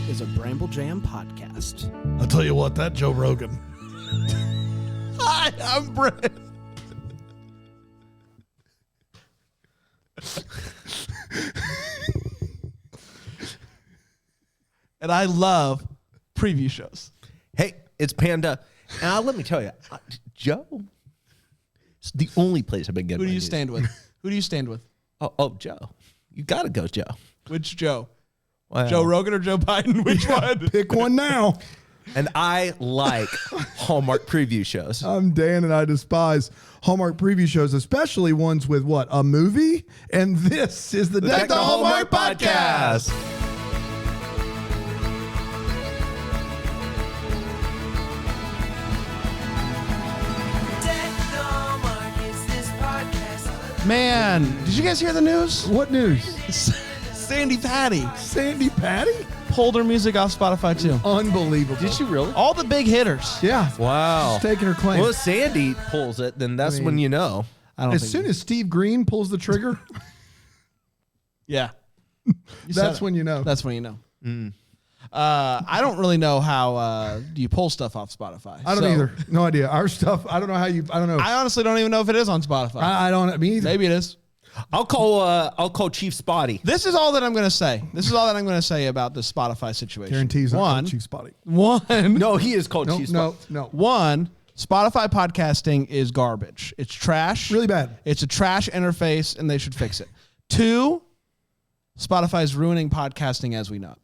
is a Bramble Jam podcast. I'll tell you what, that Joe Rogan. Hi, I'm Brent. And I love preview shows. Hey, it's Panda. Let me tell you, Joe, it's the only place I've been getting. Who do you stand with? Who do you stand with? Oh, Joe. You got to go, Joe. Which Joe? Wow. Joe Rogan or Joe Biden? Which one? Pick one now. And I like Hallmark preview shows. I'm Dan, and I despise Hallmark preview shows, especially ones with what? A movie? And this is the Deck the Hallmark podcast. Man, did you guys hear the news? What news? Sandy Patty Sandy Patty? pulled her music off Spotify too. Unbelievable. Did she really? All the big hitters. Yeah. Wow. She's taking her claim. Well, if Sandy pulls it, then that's when you know. I don't As think soon as Steve Green pulls the trigger, yeah. that's when you know. That's when you know. I don't really know how you pull stuff off Spotify. I don't either. No idea. Our stuff, I don't know how you, I don't know. I honestly don't even know if it is on Spotify. I don't, me either. Maybe it is. I'll call Chief Spotty. This is all that I'm going to say. This is all that I'm going to say about the Spotify situation. Guarantees One, Chief Spotty. No, he is called Chief Spotty. No. One, Spotify podcasting is garbage. It's trash. Really bad. It's a trash interface, and they should fix it. Two, Spotify is ruining podcasting as we know it.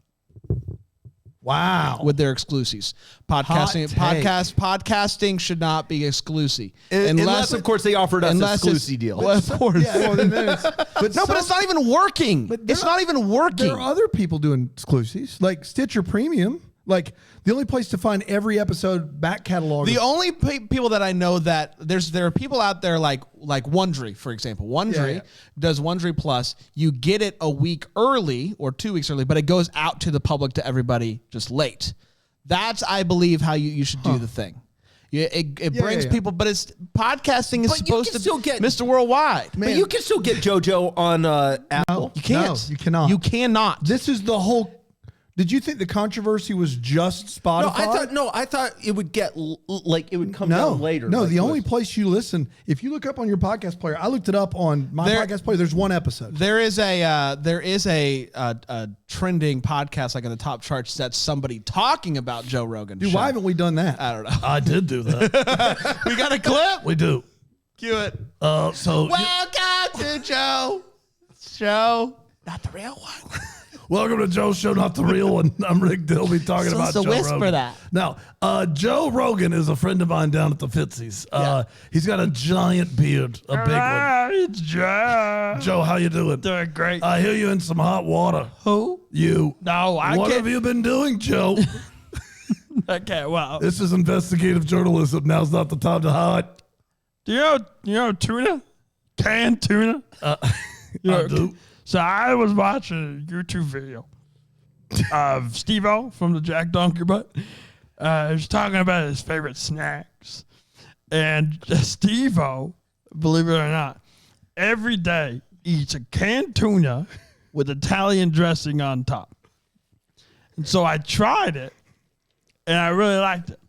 Wow. With their exclusives. Podcasting should not be exclusive. Unless, of course, they offered us an exclusive deal. Well, of course. Yeah, well, then it's, but No, but it's not even working. It's not even working. There are other people doing exclusives, like Stitcher Premium. Like the only place to find every episode back catalog. The only people that I know that there are people out there like Wondery, for example. Wondery does Wondery Plus. You get it a week early or 2 weeks early, but it goes out to the public, to everybody, just late. That's, I believe, how you should do the thing. It brings people, but it's podcasting is supposed to still get Mr. Worldwide. Man. But you can still get JoJo on Apple. You can't. No, you cannot. You cannot. This is the whole. Did you think the controversy was just Spotify? I thought it would get it would come down later. No, the only place you listen, if you look up on your podcast player, I looked it up on my podcast player. There's one episode. There is a trending podcast like in the top charts that's somebody talking about Joe Rogan. Dude, why haven't we done that? I don't know. I did do that. We got a clip. We do. Cue it. So welcome to Joe Show, not the real one. Welcome to Joe's Show, not the real one. I'm Rick Dilby talking about Joe Rogan. that. Now, Joe Rogan is a friend of mine down at the Fitzy's. He's got a giant beard, a big one. It's Joe. Joe, how you doing? Doing great. I hear you in some hot water. Who? You. No, I What can't. have you been doing, Joe? Okay, well, This is investigative journalism. Now's not the time to hide. do you know tuna? Canned tuna? I do. So I was watching a YouTube video of Steve-O from the Jack Donkey Butt. He was talking about his favorite snacks. And Steve-O, believe it or not, every day eats a canned tuna with Italian dressing on top. And so I tried it, and I really liked it.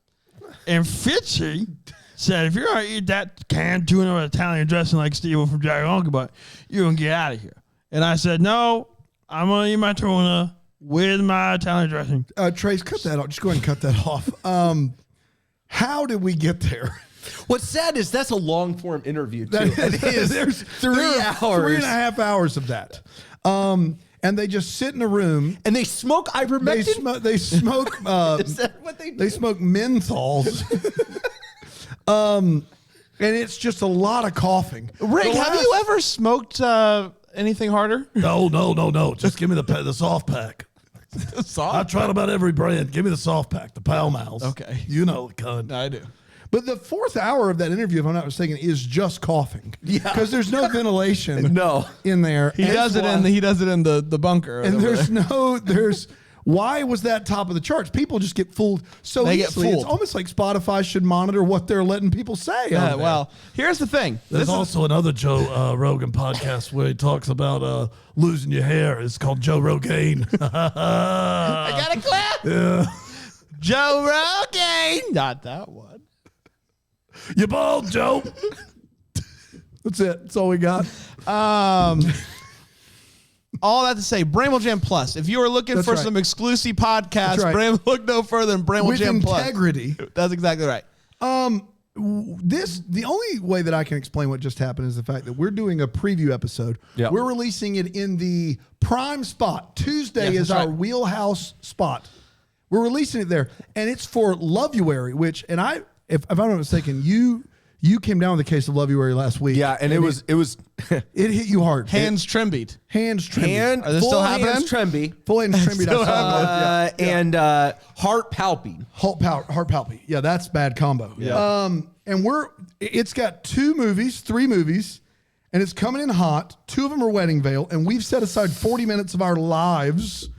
And Fitzy said, if you're going to eat that canned tuna with Italian dressing like Steve-O from Jack Donkey Butt, you're going to get out of here. And I said, no, I'm going to eat my tuna with my Italian dressing. Trace, cut that off. Just go ahead and cut that off. How did we get there? What's sad is that's a long form interview too. It is. There's 3 hours. 3.5 hours of that. And they just sit in a room. And they smoke ivermectin? They smoke. Is that what they do? They smoke menthols. And it's just a lot of coughing. Rick, have you ever smoked anything harder? No. Just give me the soft pack. Soft? I tried about every brand. Give me the soft pack, the Pall Malls. Okay. You know the kind. I do. But the 4th hour of that interview, if I'm not mistaken, is just coughing. Yeah. Because there's no ventilation. No. In there. He does it in the bunker. And there's Why was that top of the charts? People just get fooled so They easily. get It's fooled. almost like Spotify should monitor what they're letting people say. Yeah, well, here's the thing. There's also another Joe Rogan podcast where he talks about losing your hair. It's called Joe Rogan. I got a clip. Yeah. Joe Rogan. Not that one. You bald, Joe. That's it. That's all we got. All that to say, Bramble Jam Plus. If you are looking That's for right. some exclusive podcasts, That's right. look no further than Bramble With Jam Plus. integrity. That's exactly right. The only way that I can explain what just happened is the fact that we're doing a preview episode. Yeah. We're releasing it in the prime spot. Tuesday Yes, is that's our right. wheelhouse spot. We're releasing it there, and it's for Loveuary, which, and if I'm not mistaken, you came down with a case of Loveuary last week. Yeah, and it was it hit you hard. Hands trimbied. Hands trimmed. hand Are they full still hands happening? tremby, Full hands trimmed. Still and heart palping. Heart palpy. Yeah, that's bad combo. Yeah. And it's got three movies, and it's coming in hot. 2 of them are Weddingvale, and we've set aside 40 minutes of our lives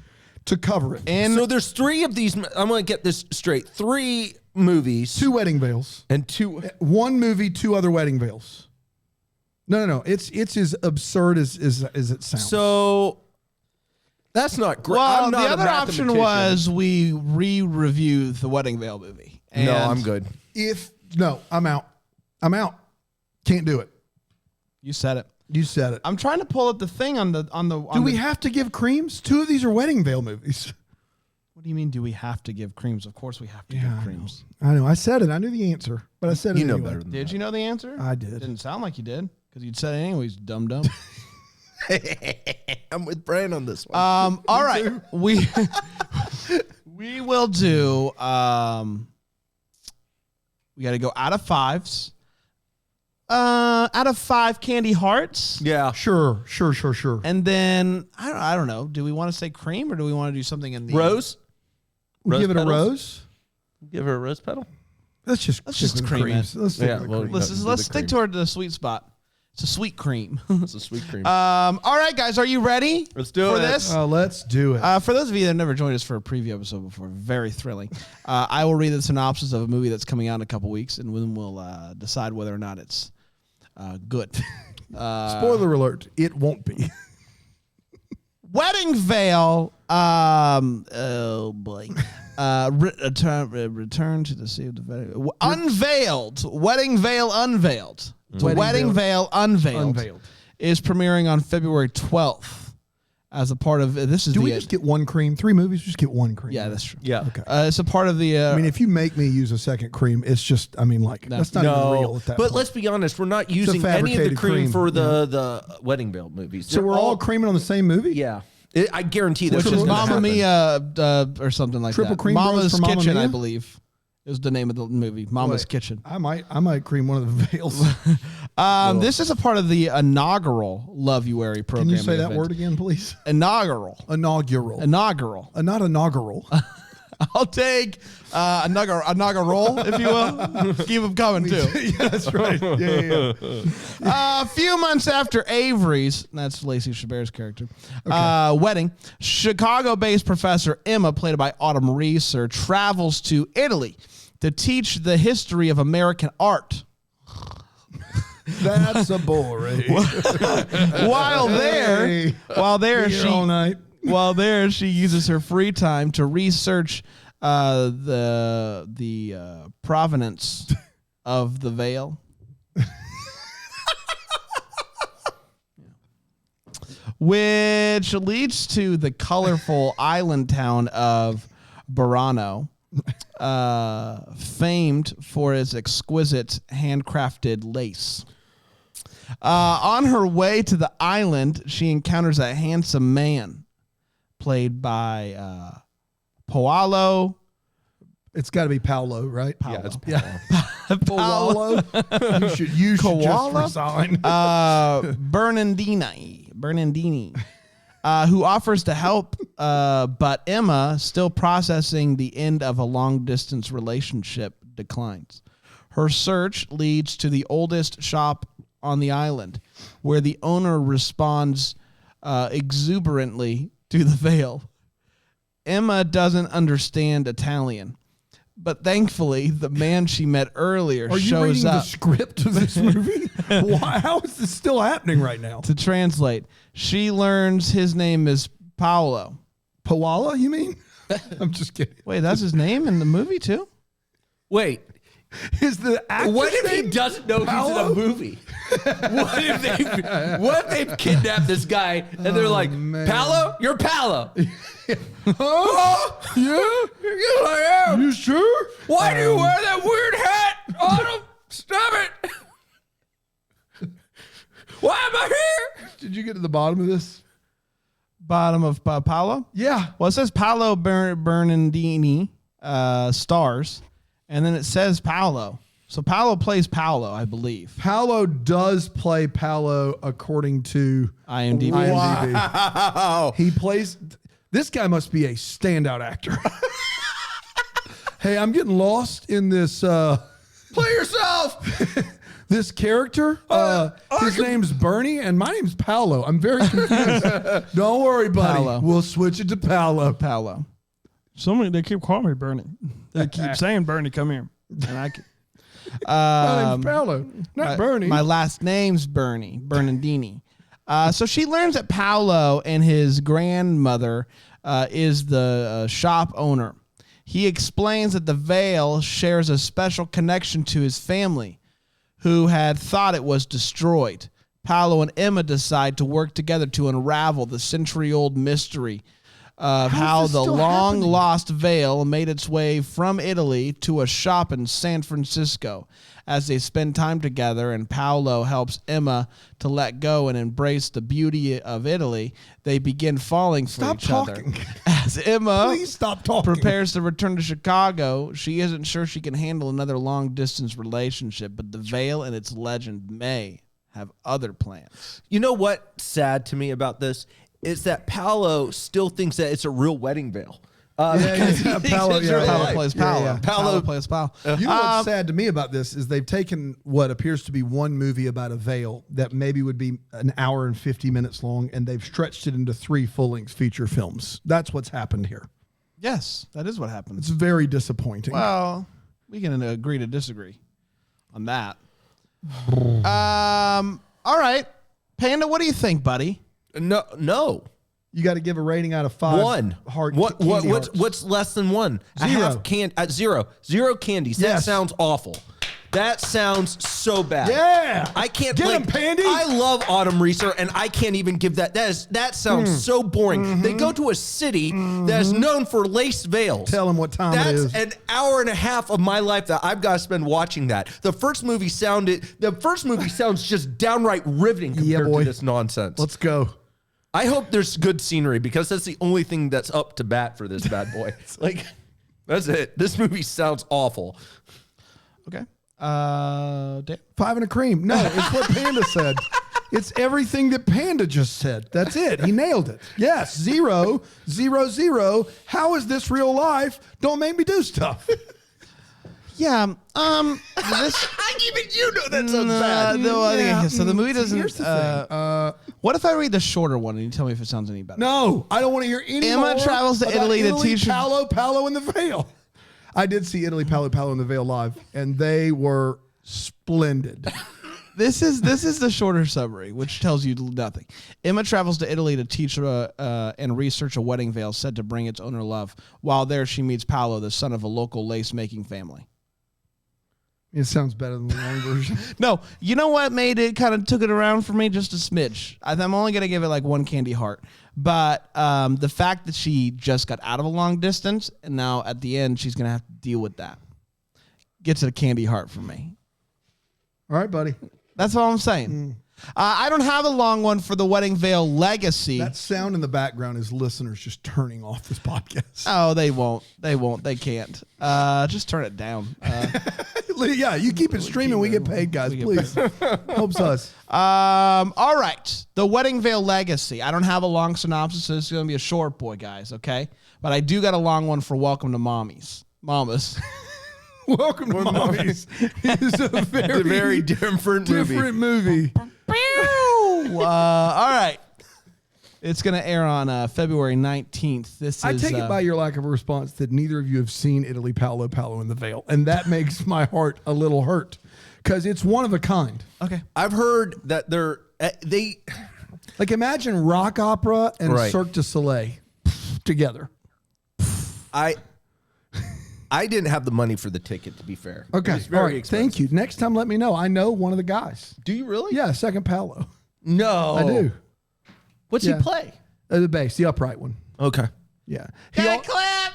to cover it. And So there's 3 of these. I'm going to get this straight. 3 movies 2 Weddingvales. and 2. 1 movie, 2 other Weddingvales. No. It's as absurd as it sounds. So that's not great. well, I'm the not a other option mathematician. was we re-review the Weddingvale movie. And No, I'm good. I'm out. Can't do it. You said it. You said it. I'm trying to pull up the thing on the. Do we have to give creams? 2 of these are Weddingvale movies. What do you mean? Do we have to give creams? Of course we have to give creams. I know. I said it. I knew the answer, but I said it You know anyway. better than Did you know the answer? I did. Didn't sound like you did because you'd said it anyways. Dumb. I'm with Bran on this one. All right, we will do. We got to go out of 5s. Out of 5 candy hearts. yeah. Sure. And then I don't know. Do we want to say cream or do we want to do something in the Rose? We'll give it petals? a rose. Give her a rose petal? Let's just just cream creams. it. Let's stick Yeah, with well, cream. Let's Do the let's stick cream. toward the sweet spot. It's a sweet cream. It's a sweet cream. All right, guys, are you ready? Let's do for it. this. Let's do it. For those of you that have never joined us for a preview episode before, very thrilling. I will read the synopsis of a movie that's coming out in a couple weeks, and then we'll decide whether or not it's good. Spoiler alert: it won't be. Weddingvale. Oh boy. Return to the sea of the Unveiled. Weddingvale Unveiled. Weddingvale Unveiled is premiering on February 12th as a part of this is Do the we just get 1 cream? 3 movies, just get 1 cream. yeah, that's true. Yeah. Okay. It's a part of the I mean, if you make me use a second cream, it's just, that's not even real at that but point. let's be honest. We're not using any of the fabricated cream cream, for the Weddingville movies. So They're we're all creaming on the same movie? Yeah. I guarantee that's which just is gonna Mamma happen. Mia or something like Triple that. Cream Bros Mama's for Mamma Kitchen, I Mia? believe, is the name of the movie. Mama's Wait, Kitchen. I might cream one of the veils. This is a part of the inaugural Loveuary program. Can you say that word again, please? Inaugural. Inaugural. Inaugural. Not inaugural. I'll take inaugural, if you will. Keep them coming, too. Yeah, that's right. Yeah. A few months after Avery's, that's Lacey Chabert's character, wedding, Chicago-based professor Emma, played by Autumn Reeser, travels to Italy to teach the history of American art. That's a boring. While there, Here all night. While there, she uses her free time to research the provenance of the veil. Which leads to the colorful island town of Burano, famed for its exquisite handcrafted lace. On her way to the island, she encounters a handsome man played by Paolo. It's got to be Paolo, right? Paolo. Yeah, it's Paolo. You should just Koala? resign. Bernardini, who offers to help, but Emma, still processing the end of a long-distance relationship, declines. Her search leads to the oldest shop on the island, where the owner responds exuberantly to the veil. Emma doesn't understand Italian, but thankfully the man she met earlier Are you reading shows the up script of this movie? Why? How is this still happening right now? to translate. She learns his name is Paolo. Pawala, you mean? I'm just kidding. Wait, that's his name in the movie too? Wait. Is the actor's What if he name doesnh know Paolo? he's in a movie? What if they've kidnapped this guy and they're like, man. Paolo? You're Paolo. Oh, yeah? Yes, I am. You sure? Why do you wear that weird hat? Autumn, stop it. Why am I here? Did you get to the bottom of this? Bottom of Paolo? Yeah. Well, it says Paolo Bernardini stars, and then it says Paolo. So Paolo plays Paolo, I believe. Paolo does play Paolo according to IMDb. Wow. He plays. This guy must be a standout actor. Hey, I'm getting lost in this. Play yourself. This character. His name's Bernie, and my name's Paolo. I'm very confused. Don't worry, buddy. Paolo. We'll switch it to Paolo. Paolo. They keep calling me Bernie. They keep saying, Bernie, come here. And I can, My name's Paolo, not Bernie. My last name's Bernie Bernardini. So she learns that Paolo and his grandmother is the shop owner. He explains that the Veil shares a special connection to his family, who had thought it was destroyed. Paolo and Emma decide to work together to unravel the century-old mystery of how this the still long-lost Veil made its way from Italy to a shop in San Francisco. As they spend time together and Paolo helps Emma to let go and embrace the beauty of Italy, they begin falling for Stop each talking. other. As Emma Please stop talking. prepares to return to Chicago, she isn't sure she can handle another long-distance relationship, but the Veil and its legend may have other plans. You know what's sad to me about this? Is that Paolo still thinks that it's a real wedding veil. Because he thinks Paolo, it's yeah, real yeah. Paolo life. plays Paolo. Yeah. Paolo plays Paolo. You know what's sad to me about this is they've taken what appears to be one movie about a veil that maybe would be an hour and 50 minutes long, and they've stretched it into 3 full-length feature films. That's what's happened here. Yes, that is what It's happens. very disappointing. Well, we can agree to disagree on that. All right. Panda, what do you think, buddy? No. You got to give a rating out of 5. One. Heart. What? candy What's hearts. what's less than 1? Zero. Zero. Zero candies. That Yes. sounds awful. That sounds so bad. Yeah. I can't. Get like, 'em, Pandy. I love Autumn Reeser, and I can't even give that. That sounds so boring. They go to a city that is known for lace veils. Tell 'em what time it That's is. an hour and a half of my life that I've got to spend watching that. The first movie sounds just downright riveting compared boy. to this nonsense. Let's go. I hope there's good scenery because that's the only thing that's up to bat for this bad boy. Like, that's it. This movie sounds awful. Okay. Dan? 5 and a cream. No, it's what Panda said. It's everything that Panda just said. That's it. He nailed it. Yes. 0, 0, 0. How is this real life? Don't make me do stuff. Yeah. This. Even you know that sounds bad. Okay, so the movie doesn't. Here's the thing. What if I read the shorter one and you tell me if it sounds any better? No, I don't want to hear any Emma more travels to about Italy to teach her- Paolo in the Veil. I did see Italy, Paolo in the Veil live, and they were splendid. This is the shorter summary, which tells you nothing. Emma travels to Italy to teach and research a wedding veil said to bring its owner love. While there, she meets Paolo, the son of a local lace-making family. It sounds better than the long version. No, you know what made it kind of took it around for me just a smidge. I'm only going to give it like 1 candy heart. But the fact that she just got out of a long distance and now at the end she's going to have to deal with that gets it a candy heart for me. All right, buddy. That's all I'm saying. I don't have a long one for the Weddingville Legacy. That sound in the background is listeners just turning off this podcast. Oh, they won't. They won't. They can't. Just turn it down. Yeah, you keep it streaming. We get paid, guys. We get Please. Helps us. All right. The Weddingville Legacy. I don't have a long synopsis, so it's going to be a short boy, guys, okay? But I do got a long one for Welcome to Mamas. Welcome to Mommies. It's a very different movie. different movie. All right. It's going to air on February 19th. I take it by your lack of a response that neither of you have seen Italy Paolo Paolo in the Veil. And that makes my heart a little hurt because it's one of a kind. Okay. I've heard that they like imagine rock opera and Cirque du Soleil together. I didn't have the money for the ticket, to be fair. Okay. It was very expensive. Thank you. Next time, let me know. I know one of the guys. Do you really? Yeah, second Paolo. No. I do. What's he play? The bass, the upright one. Okay. Yeah. Clap.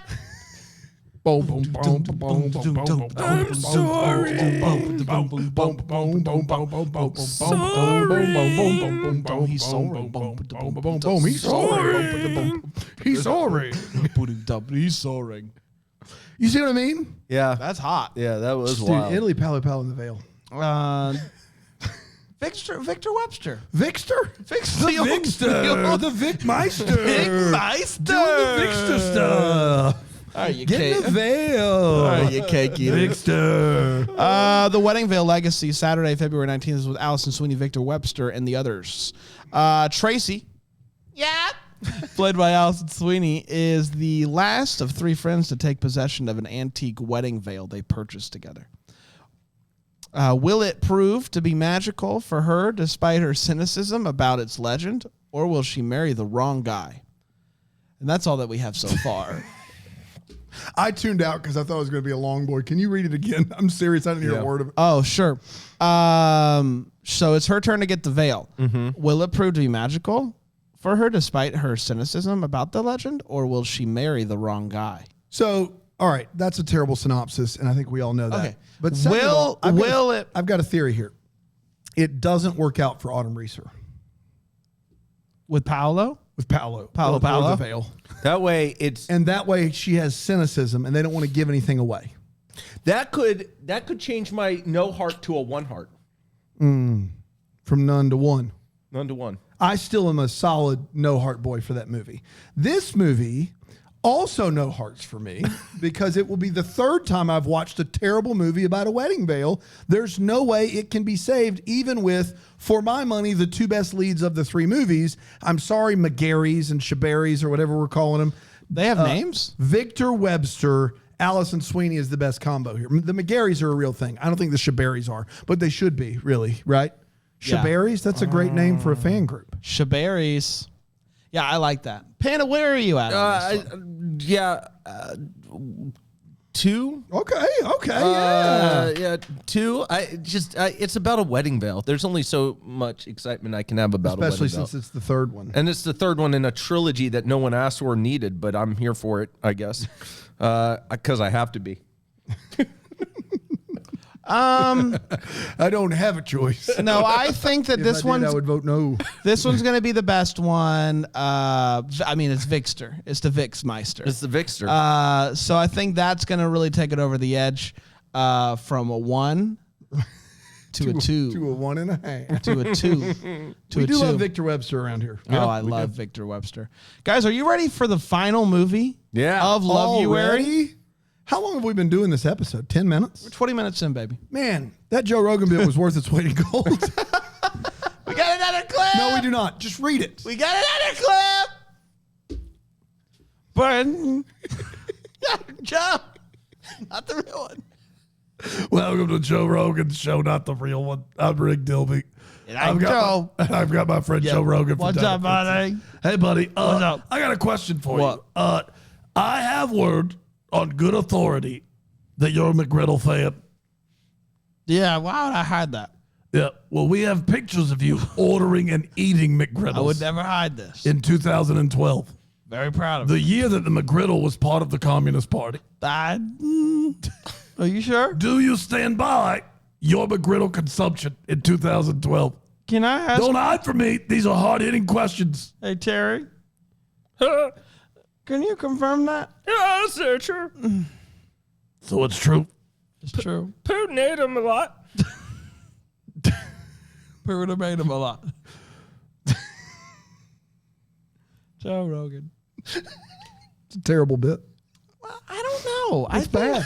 Boom, boom, boom, boom, boom, boom, boom. I'm sorry. He's sorry. He's sorry. He's soaring. You see what I mean? Yeah. That's hot. Yeah, that was Dude, wild. Italy Paolo Paolo in the Veil. Victor Webster. Victor? The Victor. The Vic Meister. Vic Meister. Doing the Victor stuff. Are you Get in the Veil. Are you cakey? Victor. The Weddingville Legacy, Saturday, February 19th, is with Allison Sweeney, Victor Webster, and the others. Tracy. Yeah. Played by Allison Sweeney, is the last of three friends to take possession of an antique wedding veil they purchased together. Will it prove to be magical for her despite her cynicism about its legend, or will she marry the wrong guy? And that's all that we have so far. I tuned out because I thought it was going to be a long boy. Can you read it again? I'm serious. I didn't hear a word of it. Oh, sure. So it's her turn to get the veil. Mm-hmm. Will it prove to be magical for her despite her cynicism about the legend, or will she marry the wrong guy? So, all right, that's a terrible synopsis, and I think we all know that. Okay. But second of all, will I've got a theory here. It doesn't work out for Autumn Reeser. With Paolo? With Paolo. Paolo. The veil. That way And that way she has cynicism and they don't want to give anything away. that could change my no heart to a one heart. From none to one. None to one. I still am a solid no heart boy for that movie. This movie, also no hearts for me, because it will be the third time I've watched a terrible movie about a wedding veil. There's no way it can be saved, even with, for my money, the two best leads of the three movies. I'm sorry, McGarry's and Shaberry's or whatever we're calling them. They have names? Victor Webster, Allison Sweeney is the best combo here. The McGarry's are a real thing. I don't think the Shaberry's are, but they should be, really, right? Yeah. Shaberry's, that's a great name for a fan group. Shaberry's. Yeah, I like that. Panda, where are you at on this one? 2. Okay, yeah. Yeah, 2. It's about a wedding veil. There's only so much excitement I can have about a wedding Especially veil. since it's the third one. And it's the third one in a trilogy that no one asked or needed, but I'm here for it, I guess, because I have to be. I don't have a choice. No, I think that If I would vote no. this one's going to be the best one. I mean, it's Victor. It's the Vixmeister. It's the Vixter. So I think that's going to really take it over the edge from a 1 to a 2. To a 1.5. To a 2. We do love Victor Webster around here. Oh, I love Victor Webster. Guys, are you ready for the final movie of Loveuary? Already? How long have we been doing this episode? 10 minutes? We're 20 minutes in, baby. Man, that Joe Rogan bit was worth its weight in gold. We got another clip. No, we do not. Just read it. We got another clip. But Joe, not the real one. Welcome to Joe Rogan's show, not the real one. I'm Rick Dilby. And I'm Joe. I've got my friend Joe Rogan. What's up, buddy? Hey, buddy. What's up? I got a question for What? you. I have word on good authority that you're a McGriddle fan. Yeah, why would I hide that? Yeah. Well, we have pictures of you ordering and eating McGriddles. I would never hide this. in 2012, Very proud of it. the year that the McGriddle was part of the Communist Party. Are you sure? Do you stand by your McGriddle consumption in 2012? Can I ask? Don't hide from me. These are hard-hitting questions. Hey, Terry. Can you confirm that? Yeah, that's true. So it's true. It's true. Putin ate him a lot. Putin made him a lot. Joe Rogan. It's a terrible bit. Well, I don't know. It's bad.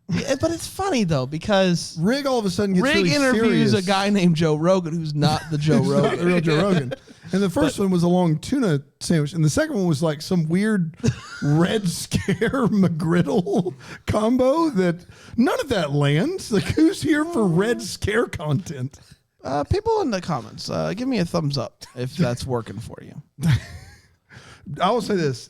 But it's funny though because Rig all of a sudden gets Rig really interviews serious. a guy named Joe Rogan who's not the Joe He's not Rogan. the real Joe Rogan. And the first one was a long tuna sandwich, and the second one was like some weird Red Scare McGriddle combo that none of that lands. Like, who's here for Red Scare content? People in the comments, give me a thumbs up if that's working for you. I will say this.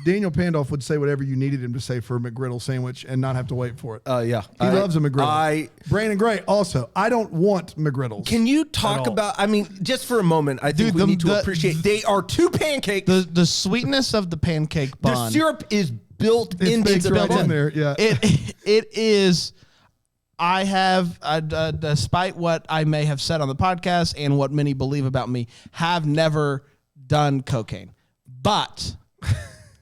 Daniel Pandolf would say whatever you needed him to say for a McGriddle sandwich and not have to wait for it. Yeah. He loves a McGriddle. Brandon Gray also. I don't want McGriddles. Can you talk about, I mean, just for a moment, I think we need to appreciate they are two pancakes. The sweetness of the pancake bun. The syrup is built into baked the right bun. in there. Yeah. It is. I have, despite what I may have said on the podcast and what many believe about me, have never done cocaine. But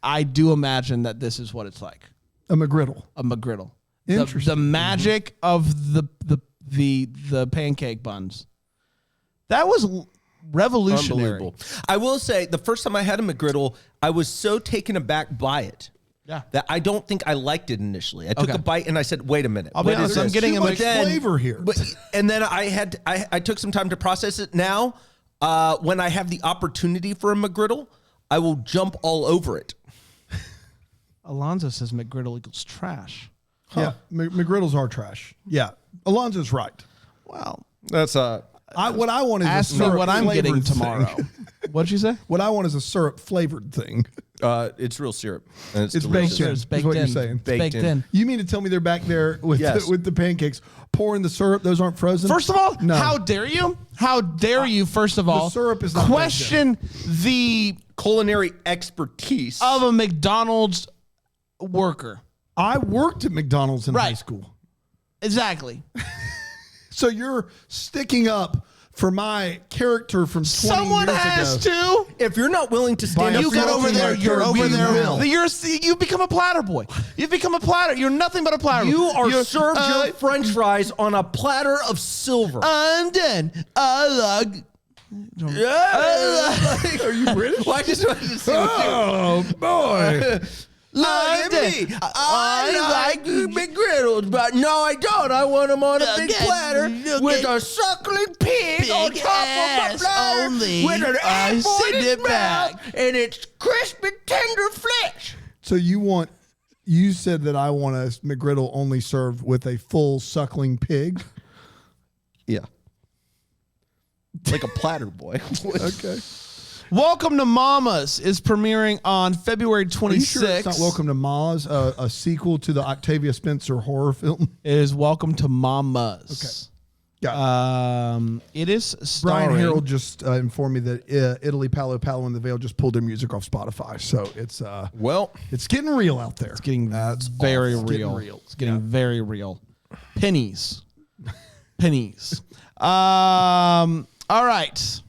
I do imagine that this is what it's like. A McGriddle. A McGriddle. Interesting. The magic of the pancake buns. That was revolutionary. Unbelievable. I will say, the first time I had a McGriddle, I was so taken aback by it. Yeah. That I don't think I liked it initially. I took a bite and I said, "Wait a minute, I'll be what honest, is I'm this?" getting Too much flavor here. And then I took some time to process it. Now, when I have the opportunity for a McGriddle, I will jump all over it. Alonzo says McGriddle equals trash. Yeah. McGriddles are trash. Yeah. Alonzo's right. Well, That's What I want is ask a me syrup what I'm getting flavored tomorrow. thing. What'd you say? What I want is a syrup flavored thing. it's real syrup. And It's delicious. baked in. It's is baked what in. you're saying. It's baked in. You mean to tell me they're back there with Yes. with the pancakes, pouring the syrup? Those aren't frozen? First of all, No. how dare you? How dare you, first of all, syrup is not question the Culinary expertise. of a McDonald's worker. I worked at McDonald's in high Right. school. Exactly. So you're sticking up for my character from 20 Someone years has ago. to. If you're not willing to stand By up You for got your over there. character, You're over we there. will. You become a platter boy. You've become a platter. You're nothing but a platter. You are You're, served your French fries on a platter of silver. I'm done. I like. Are you British? Why just Oh, boy. Look at me. I like McGriddles, but no, I don't. I want them on a big platter with a suckling pig on top of my platter only. with an I apple send in it its back. mouth, and it's crisp and tender flesh. So you said that I want a McGriddle only served with a full suckling pig. Yeah. Like a platter, boy. Okay. Welcome to Mamas is premiering on February Are you sure 26th. it's not Welcome to Ma's, a sequel to the Octavia Spencer horror film? It is Welcome to Mamas. Yeah. It is starring. Brian Harold just informed me that Italy Palo Palo and the Veil just pulled their music off Spotify. So it's getting real out there. It's getting very real. It's getting very real. Pennies. All right.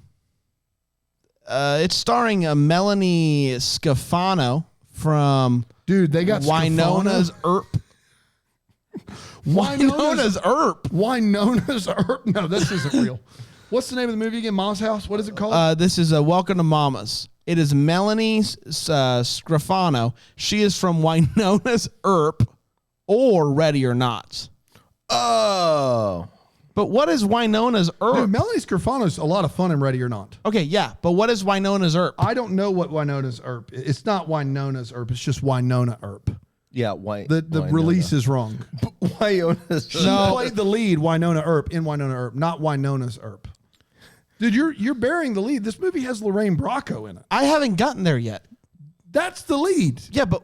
It's starring Melanie Scafano from Dude, they got Winona's Earp. Winona's Earp. Winona's Earp. No, this isn't real. What's the name of the movie again? Mom's House? What is it called? This is Welcome to Mamas. It is Melanie Scafano. She is from Winona's Earp or Ready or Not. Oh. But what is Winona's Earp? Dude, Melanie Scafano's a lot of fun in Ready or Not. Okay, yeah, but what is Winona's Earp? I don't know what Winona's Earp. It's not Winona's Earp. It's just Winona Earp. Yeah, why? The release is wrong. Winona's. She played the lead, Winona Earp, in Winona Earp, not Winona's Earp. Dude, you're bearing the lead. This movie has Lorraine Bracco in it. I haven't gotten there yet. That's the lead. Yeah, but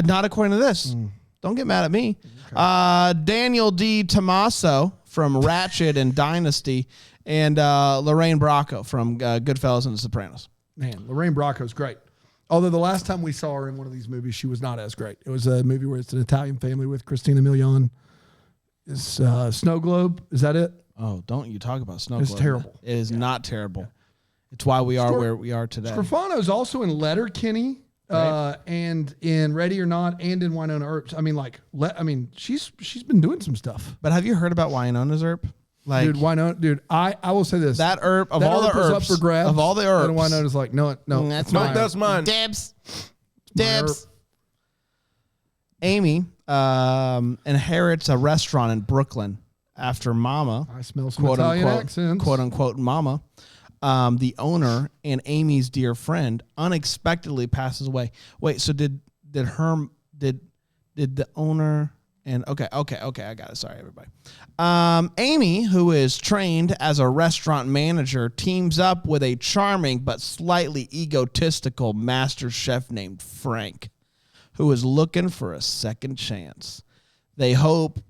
not according to this. Don't get mad at me. Okay. Daniel D. Tommaso from Ratchet and Dynasty, and Lorraine Bracco from Goodfellas and The Sopranos. Man, Lorraine Bracco's great. Although the last time we saw her in one of these movies, she was not as great. It was a movie where it's an Italian family with Christina Milian. It's Snow Globe. Is that it? Oh, don't you talk about Snow It's Globe. terrible. It is not terrible. It's why we are where we are today. Scafano's also in Letterkenny, and in Ready or Not, and in Winona Earp. I mean, she's been doing some stuff. But have you heard about Winona's Earp? Like, Dude, Winona, dude, I will say this. that Earp, of That all the Earp is Earps, up for grabs. of all the Earps. And Winona's like, no, that's No, mine. that's mine. Dibs. my Dibs. Amy, inherits a restaurant in Brooklyn after Mama. I smell some Italian accents. Quote unquote Mama. The owner and Amy's dear friend unexpectedly passes away. Wait, so did the owner and okay, I got it. Sorry, everybody. Amy, who is trained as a restaurant manager, teams up with a charming but slightly egotistical master chef named Frank, who is looking for a second chance. They hope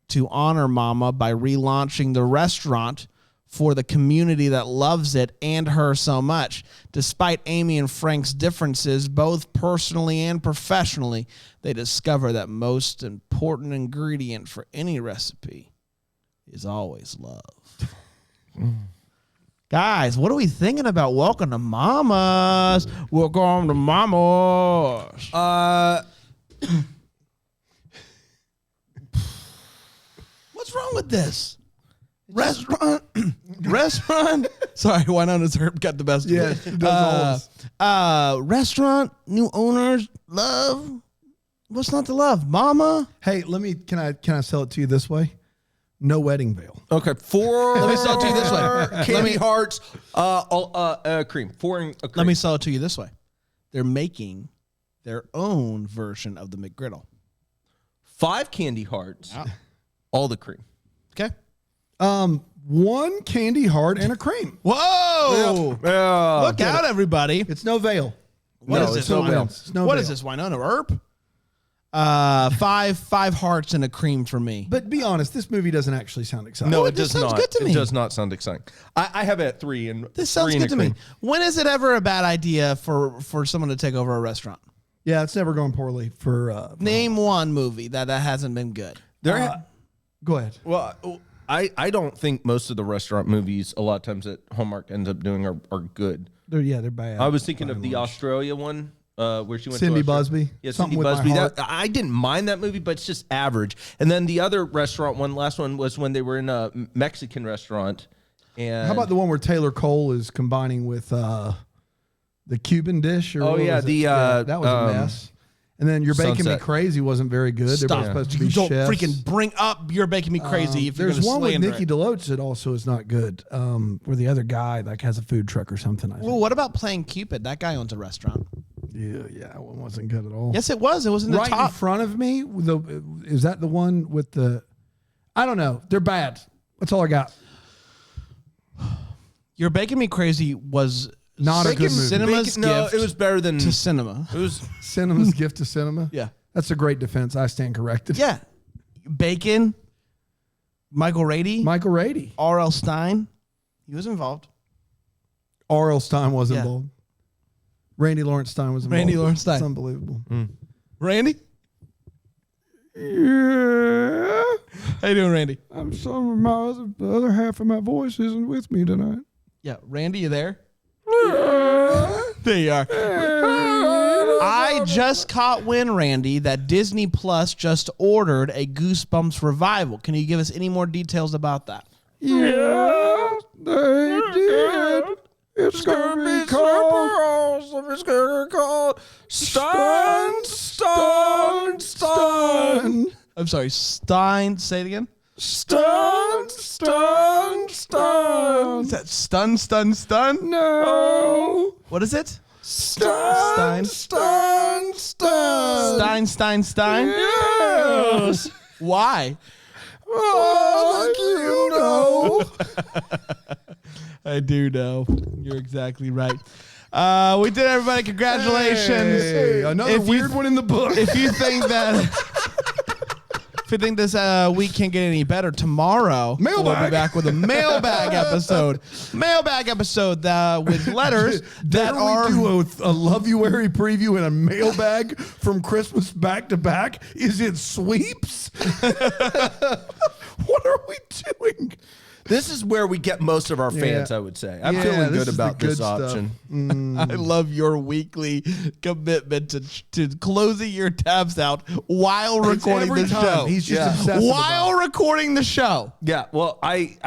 to honor Mama by relaunching the restaurant for the community that loves it and her so much. Despite Amy and Frank's differences, both personally and professionally, they discover that most important ingredient for any recipe is always love. Guys, what are we thinking about Welcome to Mama's? Welcome to Mama's. What's wrong with this? Restaurant. Sorry, Winona's Herb got the best of Yeah, it. she does Restaurant, new owners, love. What's not to love? Mama? Hey, can I sell it to you this way? No Weddingville. Okay, 4. Let me sell it to you this way. Candy hearts, cream. 4 and a cream. Let me sell it to you this way. They're making their own version of the McGriddle. 5 candy hearts, all the cream. Okay. 1 candy heart and a cream. Whoa! Yeah. Look out, everybody. It's no veil. What is it's this? no Winona? veil. It's no What veil. is this, Winona? Earp? 5 hearts and a cream for me. But be honest, this movie doesn't actually sound exciting. No, Oh, it this does sounds not. good to me. It does not sound exciting. I have it at 3 and This sounds 3 good and to a me. cream. When is it ever a bad idea for someone to take over a restaurant? Yeah, it's never going poorly for Name one movie that hasn't been good. Go ahead. Well, I don't think most of the restaurant movies, a lot of times that Hallmark ends up doing, are good. They're bad. I was thinking of the Australia one where she went Cindy to Australia. Busby. Yeah, Something Cindy with Busby. My Heart. I didn't mind that movie, but it's just average. And then the other restaurant one, last one, was when they were in a Mexican restaurant. And How about the one where Taylor Cole is combining with the Cuban dish? Or Oh, what yeah, was it? the, that was a mess. And then You're Baking Me Sunset. Crazy wasn't very good. They Stop. were supposed to be Don't chefs. freaking bring up You're Making Me Crazy if you're There's going to one with slander Nikki it. DeLoach that also is not good. Where the other guy has a food truck or something. I think. Well, what about Playing Cupid? That guy owns a restaurant. Yeah, that one wasn't good at all. Yes, it was. It was in the right top. in front of me. Is that the one with the? I don't know. They're bad. That's all I got. You're Making Me Crazy was Not a good movie. Cinema's No, gift it was better than to cinema. it was. Cinema's gift to cinema. Yeah. That's a great defense. I stand corrected. Yeah. Bacon, Michael Rady, Michael Rady. R.L. Stein. He was involved. R.L. Stein was Yeah. involved. Randy Lawrence Stein was involved. Randy Lawrence Stein. It's unbelievable. Randy? Yeah. How you doing, Randy? I'm sorry, the other half of my voice isn't with me tonight. Yeah. Randy, you there? There you are. I just caught wind, Randy, that Disney Plus just ordered a Goosebumps revival. Can you give us any more details about that? Yeah, they did. It's gonna be called. It's gonna be called Stein. I'm sorry, Stein. Say it again. Stun. Is that stun? No. What is it? Stein. Stein. Yes. Why? Oh, you know. I do know. You're exactly right. We did, everybody. Congratulations. Hey, another If you- weird one in the book. If you think this week can't get any better, tomorrow we'll be Mailbag. back with a mailbag episode. With letters that Dare are. we do a Loveuary preview and a mailbag from Christmas back to back? Is it sweeps? What are we doing? This is where we get most of our fans, Yeah. I would say. I'm Yeah, feeling this good is the about good this stuff. option. I love your weekly commitment to closing your tabs out while recording every the time. show. He's just obsessive while about recording the show. Yeah, well, I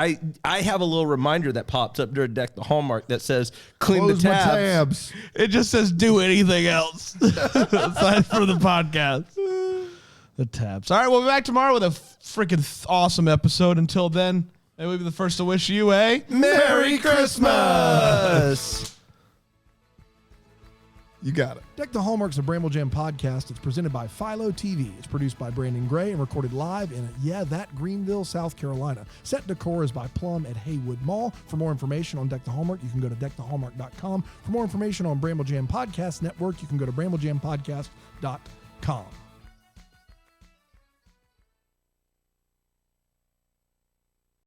have a little reminder that pops up during Deck the Hallmark that says clean Close the my tabs. tabs. It just says do anything else aside from the podcast. The tabs. All right, we'll be back tomorrow with a freaking awesome episode. Until then, may we be the first to wish you a Merry Christmas! You got it. Deck the Hallmark's a Bramble Jam podcast. It's presented by Philo TV. It's produced by Brandon Gray and recorded live in, Greenville, South Carolina. Set decor is by Plum at Haywood Mall. For more information on Deck the Hallmark, you can go to deckthehallmark.com. For more information on Bramble Jam Podcast Network, you can go to bramblejampodcast.com.